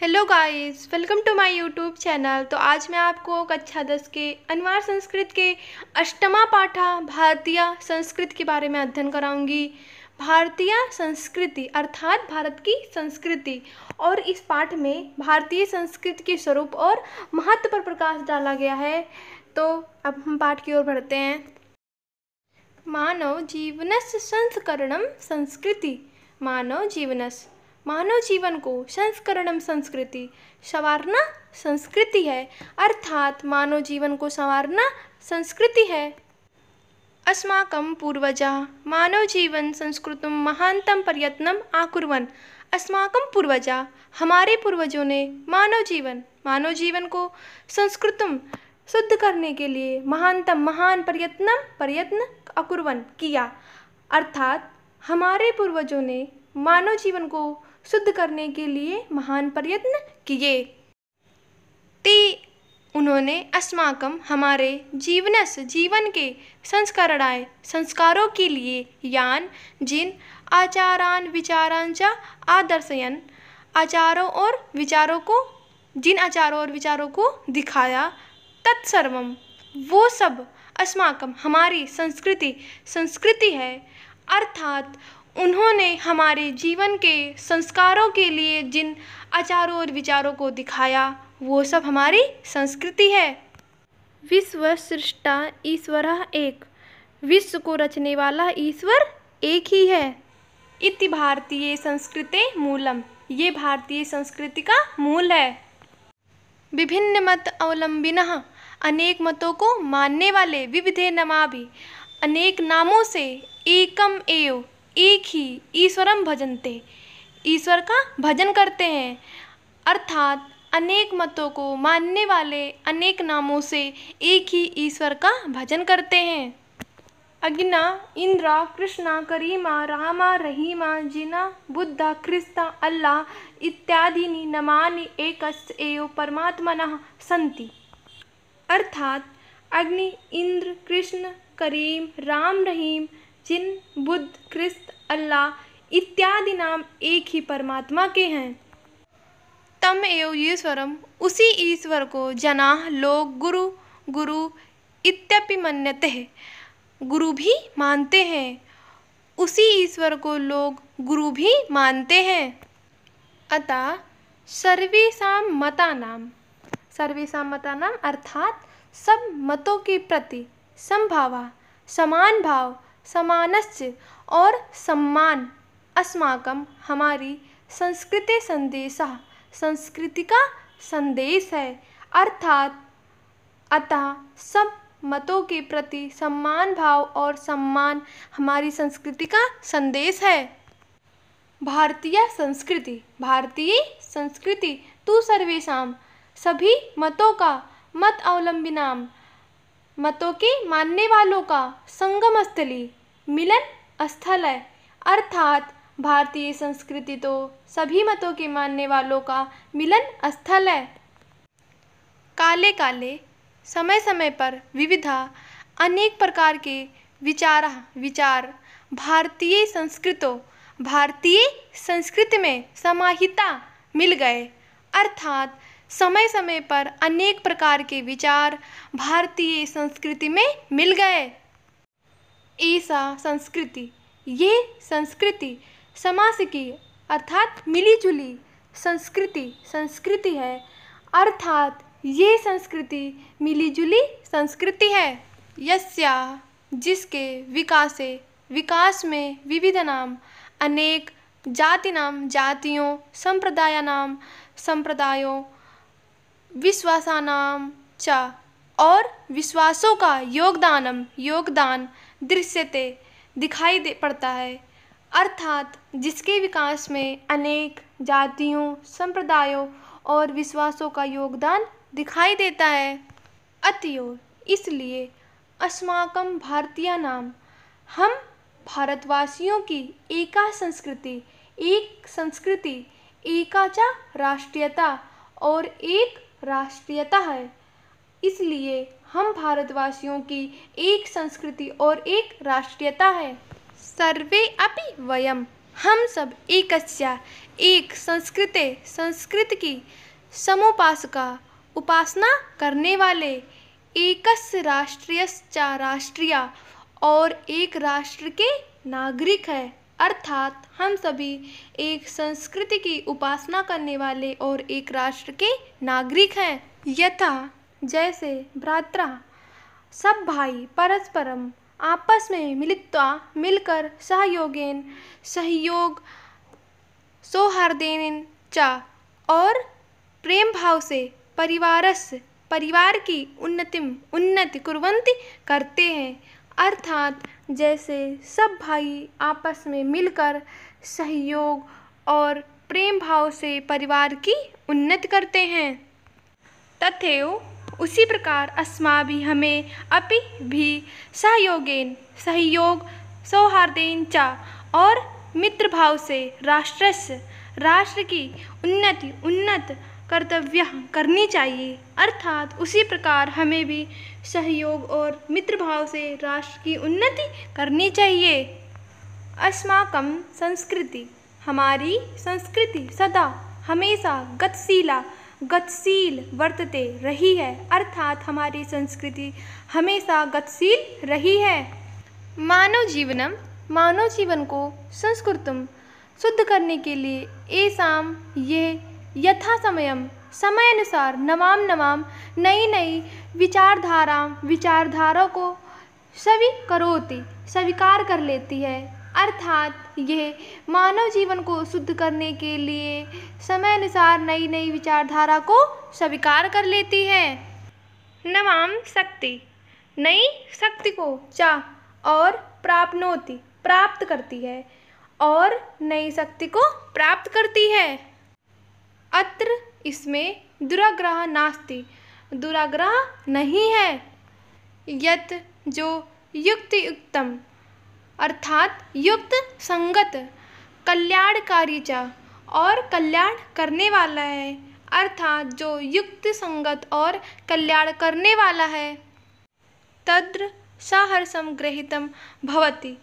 Hello guys, welcome to my YouTube channel. तो आज मैं आपको कक्षा 10 के अनिवार्य संस्कृत के अष्टमा पाठा भारतीय संस्कृत के बारे में अध्ययन कराऊंगी। भारतीय संस्कृति अर्थात भारत की संस्कृति, और इस पाठ में भारतीय संस्कृति के स्वरूप और महत्व पर प्रकाश डाला गया है। तो अब हम पाठ की ओर बढ़ते हैं। मानव जीवनस्य संस्करणम संस्कृति। मानव जीवन को संस्करणम संस्कृति संवारना संस्कृति है, अर्थात मानव जीवन को संवारना संस्कृति है। अस्माकं पूर्वजाः मानव जीवन संस्कृतं महानतम प्रयत्नम आकुर्वन्। अस्माकं पूर्वजाः हमारे पूर्वजों ने मानव जीवन को संस्कृतम शुद्ध करने के लिए महान प्रयत्न अकुर्वन् किया, अर्थात हमारे पूर्वजों ने मानव जीवन को शुद्ध करने के लिए महान प्रयत्न किए। ते उन्होंने अस्माकं हमारे जीवन के संस्करणाय संस्कारों के लिए यान जिन आचारान विचारान च आदर्शयन जिन आचारों और विचारों को दिखाया, तत्सर्वम वो सब अस्माकं हमारी संस्कृति है, अर्थात उन्होंने हमारे जीवन के संस्कारों के लिए जिन आचारों और विचारों को दिखाया वो सब हमारी संस्कृति है। विश्व सृष्टा ईश्वरः एक, विश्व को रचने वाला ईश्वर एक ही है। इति भारतीय संस्कृते मूलम, ये भारतीय संस्कृति का मूल है। विभिन्न मत अवलंबिनः अनेक मतों को मानने वाले, विविधे नमाभि अनेक नामों से, एकम एव एक ही, ईश्वरम भजन्ते ईश्वर का भजन करते हैं, अर्थात अनेक मतों को मानने वाले अनेक नामों से एक ही ईश्वर का भजन करते हैं। अग्ना इंद्रा कृष्णा करीमा रामा रहीमा जिना बुद्धा ख्रिस्ता अल्लाह इत्यादीनि नामानि एकस्य एव परमात्मनः सन्ति, अर्थात अग्नि, इंद्र, कृष्ण, करीम, राम, रहीम, जिन, बुद्ध, ख्रिस्त, अल्लाह इत्यादि नाम एक ही परमात्मा के हैं। तम एव ईश्वरम, उसी ईश्वर को जनाः लोग गुरु इत्यपि मन्यते हैं, गुरु भी मानते हैं। उसी ईश्वर को लोग गुरु भी मानते हैं। अतः सर्वेषां मतानां अर्थात सब मतों के प्रति समभावा, समान भाव, समानस्य और सम्मान, अस्माकं हमारी संस्कृते संदेशः संस्कृति का संदेश है, अर्थात अतः सब मतों के प्रति सम्मान भाव और सम्मान हमारी संस्कृति का संदेश है। भारतीय संस्कृति तु सर्वेषां सभी मतों का, मत अवलंबिनाम मतों के मानने वालों का, संगम स्थली मिलन स्थल है, अर्थात भारतीय संस्कृति तो सभी मतों के मानने वालों का मिलन स्थल है। काले काले समय समय पर विविधा अनेक प्रकार के विचार भारतीय संस्कृति में समाहिता मिल गए, अर्थात समय समय पर अनेक प्रकार के विचार भारतीय संस्कृति में मिल गए। ऐसा संस्कृति, ये संस्कृति समासिकी अर्थात मिलीजुली संस्कृति है, अर्थात ये संस्कृति मिलीजुली संस्कृति है। यस्या जिसके विकास में विविध नाम अनेक जातियों संप्रदायों विश्वासानां च और विश्वासों का योगदान दृश्यते दिखाई पड़ता है, अर्थात जिसके विकास में अनेक जातियों, संप्रदायों और विश्वासों का योगदान दिखाई देता है। अतएव इसलिए अस्माकं भारतीय नाम, हम भारतवासियों की एक संस्कृति एका च राष्ट्रीयता और एक राष्ट्रीयता है, इसलिए हम भारतवासियों की एक संस्कृति और एक राष्ट्रीयता है। सर्वे अपि वयम, हम सब एकस्या एक संस्कृते संस्कृत की समुपासका उपासना करने वाले एकस्य राष्ट्रीयश्चा राष्ट्रीया और एक राष्ट्र के नागरिक है। अर्थात हम सभी एक संस्कृति की उपासना करने वाले और एक राष्ट्र के नागरिक हैं। यथा जैसे भ्रात्रा सब भाई परस्परम आपस में मिलित्वा मिलकर सहयोगेन सहयोग सौहार्देन च और प्रेम भाव से परिवार की उन्नति कुर्वन्ति करते हैं। अर्थात जैसे सब भाई आपस में मिलकर सहयोग और प्रेम भाव से परिवार की उन्नति करते हैं, तथैव उसी प्रकार अस्माभिः हमें अपि भी सहयोग सौहार्देन च और मित्र भाव से राष्ट्र की उन्नत कर्तव्य करनी चाहिए। अर्थात उसी प्रकार हमें भी सहयोग और मित्र भाव से राष्ट्र की उन्नति करनी चाहिए। अस्माकं संस्कृति हमारी संस्कृति सदा हमेशा गतिशील वर्तते रही है। अर्थात हमारी संस्कृति हमेशा गतिशील रही है। मानव जीवन को संस्कृतम शुद्ध करने के लिए एसाम ये यथा समयानुसार नवाम नई विचारधारा को स्वीकार कर लेती है। अर्थात यह मानव जीवन को शुद्ध करने के लिए समयानुसार नई विचारधारा को स्वीकार कर लेती है। नवाम शक्ति नई शक्ति को चा और प्राप्त करती है और नई शक्ति को प्राप्त करती है। अत्र इसमें दुराग्रह नास्ति दुराग्रह नहीं है। यत जो युक्तम अर्थात युक्त संगत कल्याणकारी च और कल्याण करने वाला है। अर्थात जो युक्त संगत और कल्याण करने वाला है। तद्र सहर्षम गृहीतम भवति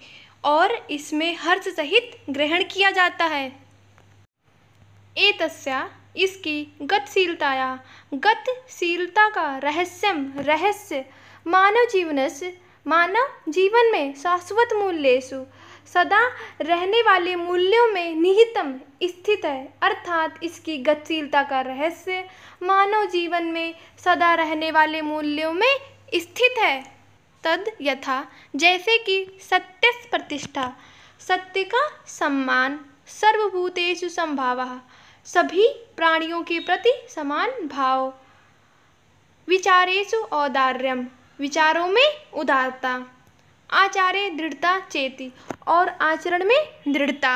और इसमें हर्ष सहित ग्रहण किया जाता है। एतस्या इसकी गतिशीलता का रहस्य मानव जीवन में शाश्वत मूल्येषु सदा रहने वाले मूल्यों में निहितम स्थित है। अर्थात इसकी गतिशीलता का रहस्य मानव जीवन में सदा रहने वाले मूल्यों में स्थित है। तद यथा जैसे कि सत्य प्रतिष्ठा सत्य का सम्मान सर्वभूतेषु समभावः सभी प्राणियों के प्रति समान भाव विचारेषु औदार्यम विचारों में उदारता आचारे दृढ़ता चेति और आचरण में दृढ़ता।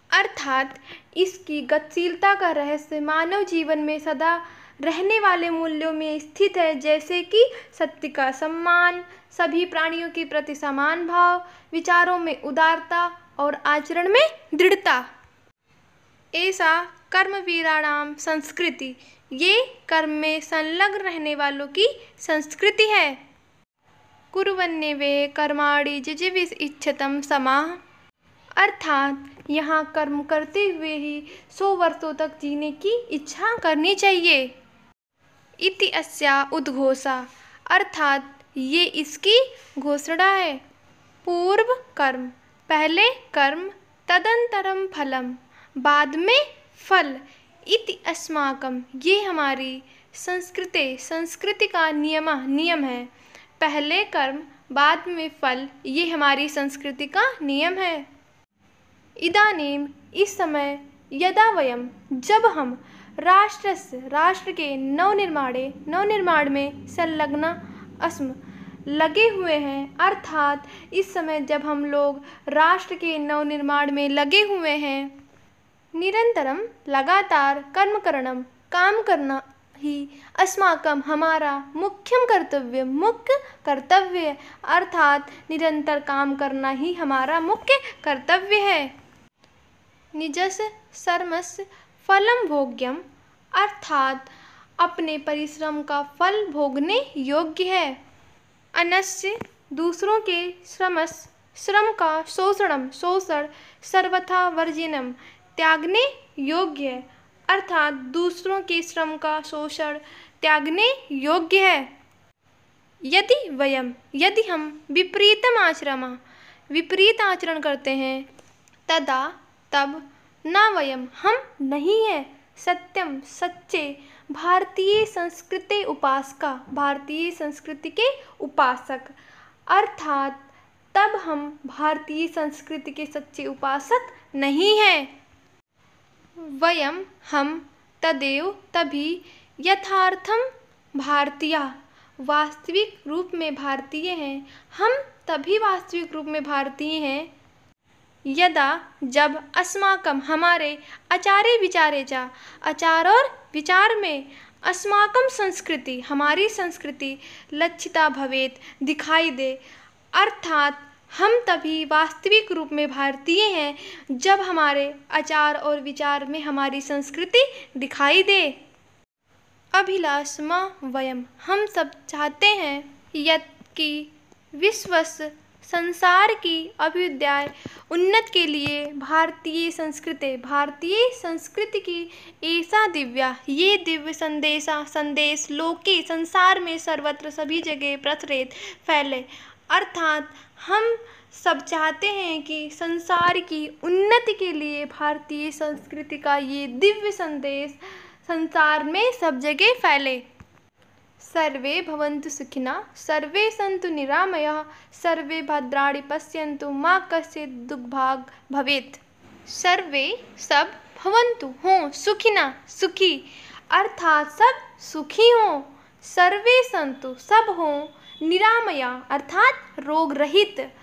अर्थात इसकी गतिशीलता का रहस्य मानव जीवन में सदा रहने वाले मूल्यों में स्थित है, जैसे कि सत्य का सम्मान सभी प्राणियों के प्रति समान भाव विचारों में उदारता और आचरण में दृढ़ता। ऐसा कर्मवीराणाम संस्कृति ये कर्म में संलग्न रहने वालों की संस्कृति है। कुर्वन्ने वे कर्माणि जिजीविष इच्छतम समाः अर्थात यहाँ कर्म करते हुए ही 100 वर्षों तक जीने की इच्छा करनी चाहिए। इति अस्या उद्घोषा अर्थात ये इसकी घोषणा है। पूर्व कर्म पहले कर्म तदंतरम फलम बाद में फल। इति अस्माकम ये हमारी संस्कृति का नियम है। पहले कर्म बाद में फल ये हमारी संस्कृति का नियम है। इदानीम इस समय यदा वयम जब हम राष्ट्र के नवनिर्माण में संलग्न अस्म लगे हुए हैं। अर्थात इस समय जब हम लोग राष्ट्र के नवनिर्माण में लगे हुए हैं। निरंतरम लगातार काम करना ही अस्माकं हमारा मुख्य कर्तव्य अर्थात निरंतर काम करना ही हमारा मुख्य कर्तव्य है। निजस्य कर्मस्य फलम भोग्यम अर्थात अपने परिश्रम का फल भोगने योग्य है। अन्यस्य दूसरों के श्रमस्य श्रम का शोषण सर्वथा वर्जनीय, त्यागने योग्य है। अर्थात दूसरों के श्रम का शोषण त्यागने योग्य है। यदि हम विपरीत आचरण करते हैं, तब न हम नहीं हैं सच्चे भारतीय संस्कृति के उपासक। अर्थात तब हम भारतीय संस्कृति के सच्चे उपासक नहीं हैं। हम तभी यथार्थम भारतीया, वास्तविक रूप में भारतीय हैं। हम तभी वास्तविक रूप में भारतीय हैं जब अस्माकं, हमारे आचार और विचार में अस्माकं संस्कृति, हमारी संस्कृति लक्षिता भवेत, दिखाई दे। अर्थात हम तभी वास्तविक रूप में भारतीय हैं जब हमारे आचार और विचार में हमारी संस्कृति दिखाई दे। अभिलाषमा वयम, हम सब चाहते हैं कि विश्वस, संसार की अभ्युदय, उन्नति के लिए भारतीय संस्कृति की ऐसा दिव्य संदेश लोके, संसार में सर्वत्र सभी जगह प्रचलित फैले। अर्थात हम सब चाहते हैं कि संसार की उन्नति के लिए भारतीय संस्कृति का ये दिव्य संदेश संसार में सब जगह फैले। सर्वे भवन्तु सुखिनः, सर्वे सन्तु निरामयाः, सर्वे भद्राणि पश्यन्तु मा कश्चित् दुःखभाग् भवेत्। सर्वे सब भवन्तु हों, सुखिनः सुखी, अर्थात सब सुखी हों। सर्वे सन्तु सब हों, निरामया अर्थात रोग रहित,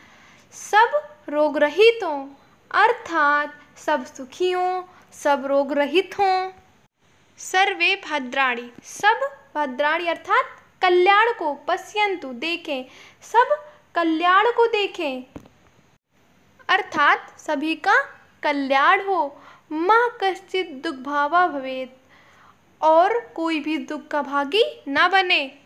सब रोग रहित हों, अर्थात सब सुखी हों, सब रोग रहित हों। सर्वे भद्राणि, सब भद्राणि अर्थात कल्याण को, पश्यन्तु देखें, सब कल्याण को देखें, अर्थात सभी का कल्याण हो। मा कश्चित् दुःखभाग् भवेत्, और कोई भी दुख का भागी न बने।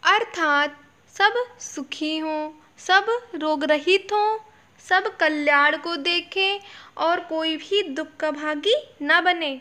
अर्थात सब सुखी हों, सब रोग रहित हों, सब कल्याण को देखें और कोई भी दुख का भागी न बने।